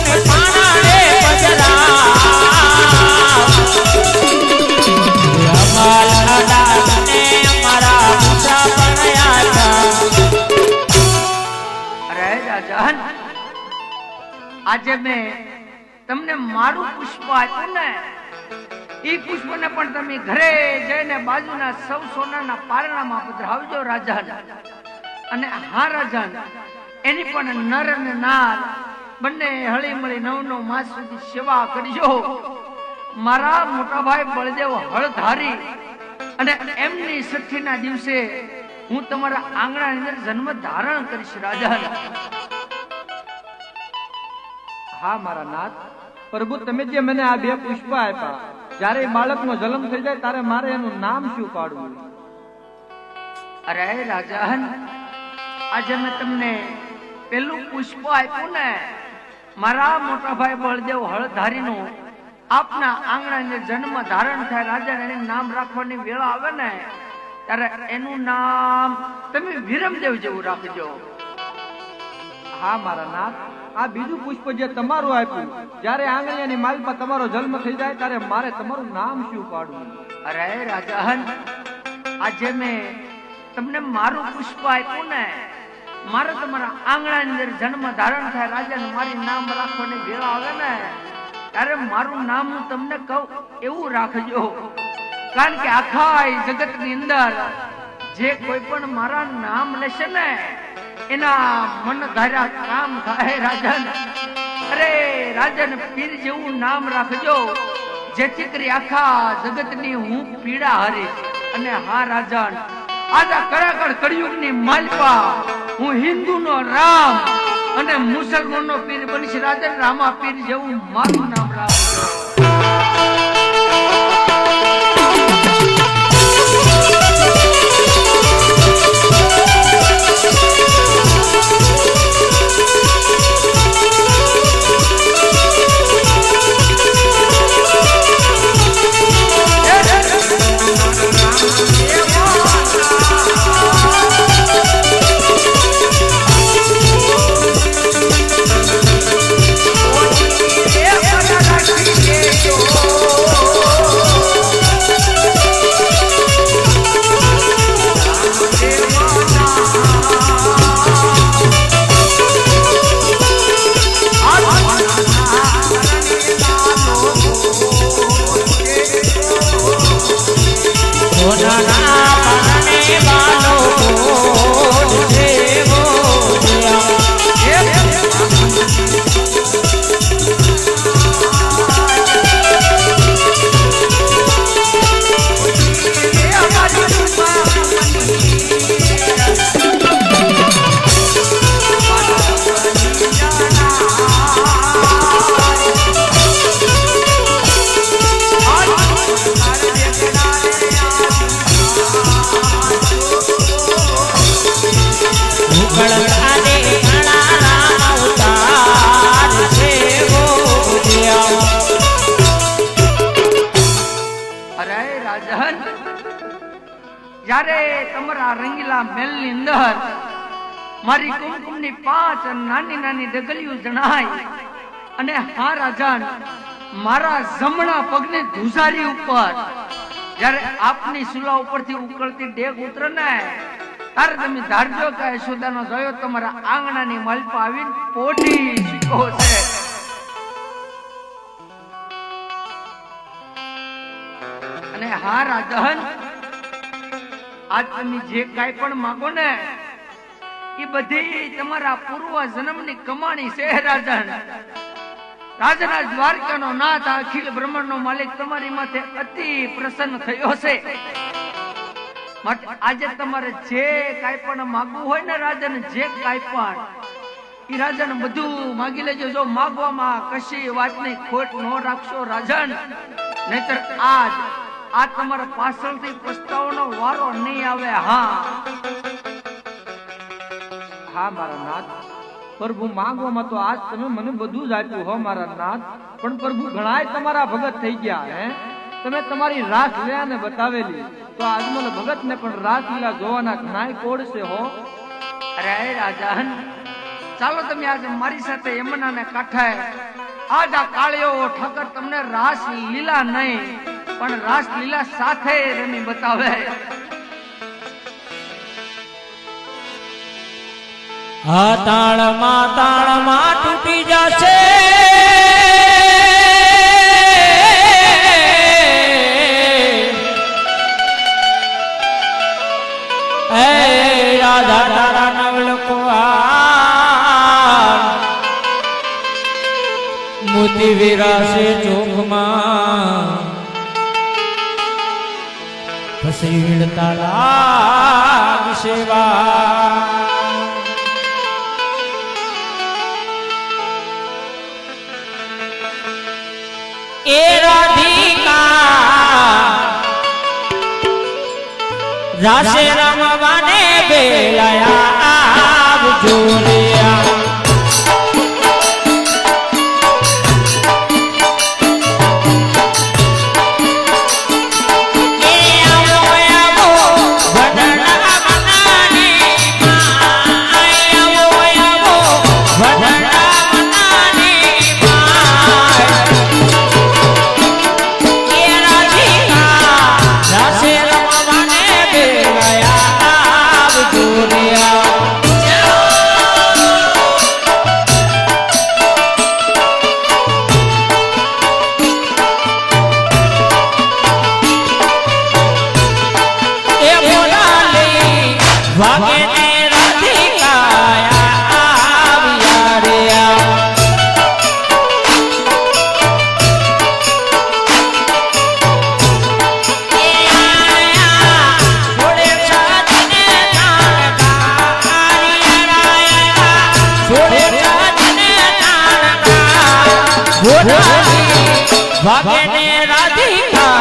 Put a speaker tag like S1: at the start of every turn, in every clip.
S1: મને પાણાને પધરા અમારા દાદાને અમારા પૂછા પડ્યા હતા.
S2: અરે રાજન, આજે મેં તમને મારું પુષ્પ આપ્યું ને, એ પુષ્પને પણ તમે ઘરે જઈને બાજુના સૌ સોનાના પારણામાં પધરાવજો રાજન. અને હા રાજન, એની પણ નર અને નાર બંને હળી મળી 9 માસ સુધી સેવા કરજો. મારા મોટા ભાઈ બળદેવ હળધારી અને એમની સઠ્ઠીના દિવસે હું તમારા આંગણાની અંદર જન્મ ધારણ કરીશ રાજન.
S3: હા મારા નાથ, પ્રભુ તમે જે મને આ 2 પુષ્પ આપ્યા, જ્યારે બાળકનો જન્મ થઈ જાય ત્યારે મારે એનું નામ શું પાડવું?
S2: અરે રાજન, આજે મેં તમને પેલું પુષ્પ આપ્યું ને, મારા મોટા ભાઈ બળદેવ હળધારીનું આપના આંગણાની જન્મ ધારણ થાય રાજન, એને નામ રાખવાની વેળા આવે ને ત્યારે એનું નામ તમે વિરમદેવ જેવું રાખજો.
S3: હા મારા નાથ, આ બીજું પુષ્પ જે તમારું આપ્યું, જ્યારે આંગણિયાની માલમાં તમારો જન્મ થઈ જાય ત્યારે મારે તમારું નામ શું પાડવું?
S2: અરે રાજન, આજે મેં તમને મારું પુષ્પ આપ્યું ને, મારે તમારા આંગણાની અંદર જન્મ ધારણ થાય રાજન, મારી નામ રાખવાની વેળા આવે ને ત્યારે મારું નામ હું તમને કહું એવું રાખજો. કારણ કે આખા જગતની અંદર જે કોઈ પણ મારા નામ લેશે ને એના મન ધાર્યા કામ થાય રાજન. અરે રાજન, પીર જેવું નામ રાખજો, જેથી કરી આખા જગતની હું પીડા હરીશ. અને હા રાજન, આજા કરાકર કળિયુગની માલપા હું હિન્દુનો રામ અને મુસલમાનનો પીર બનીશ રાજન. રામા પીર જેવું મારું નામ રાખજો. જ્યારે તમારા રંગીલા મહેલની અંદર મારી કુમકુમની 5 નાની નાની ડગલીઓ જણાય અને હા રાજન, મારા જમણા પગની ધુસારી ઉપર જ્યારે આપની સુલા ઉપરથી ઉકળતી ડેગ ઉતરે ને ત્યારે તમે ધારજો કે યશોદાનો જોયો તમારા આંગણાની માલપા આવીને પોઢી શીખો છે. અને હા રાજન, આજ તમે જે કાઈ પણ માંગો ને એ બધી તમારા પૂર્વ જન્મની કમાણી છે રાજન. રાજના દ્વારકાનો નાથ, અખિલ બ્રહ્માંડનો માલિક તમારી માથે અતિ પ્રસન્ન થયો છે. માટે આજે તમારે જે કાઈ પણ માંગવું હોય ને રાજન, જે કાઈ પણ ઈ રાજન બધું માંગી લેજો. જો માંગવામાં કશી વાતની ખોટ ન રાખશો રાજન, નહીતર આ તમારા પાછળથી પસ્તાવાનો વારો નહીં આવે.
S3: હા મારા નાથ, પ્રભુ માંગવામાં તો આજ તમે મને બધું જ આપ્યું હો મારા નાથ, પણ પ્રભુ ઘણાય તમારા ભગત થઈ ગયા હે. તમે તમારી રાસ લીલાને બતાવેલી, તો આજમલ ભગતને પણ રાસ લીલા જોવાના ઘણાય કોડ છે હો.
S2: અરે રાજન, ચાલો તમે આજે મારી સાથે યમુનાને કાંઠે આજ આ કાળિયો ઠાકર તમને રાસ લીલા નહીં પણ રાસ લીલા સાથે રમી બતાવે.
S1: આ તાળમાં તૂટી જશે એ રાધા તારા નવલખવાર મોતી વિરાશે ચોખમાં ફસીડતા લાગશે વા. એ રાધિકા રાસે રમવાને બેલાયા આવજો રે. ભાગે રાધિકા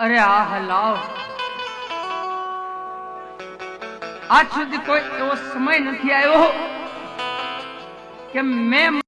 S2: અરે આ હલાવ, આજ સુધી કોઈ એવો સમય નથી આવ્યો કે મેં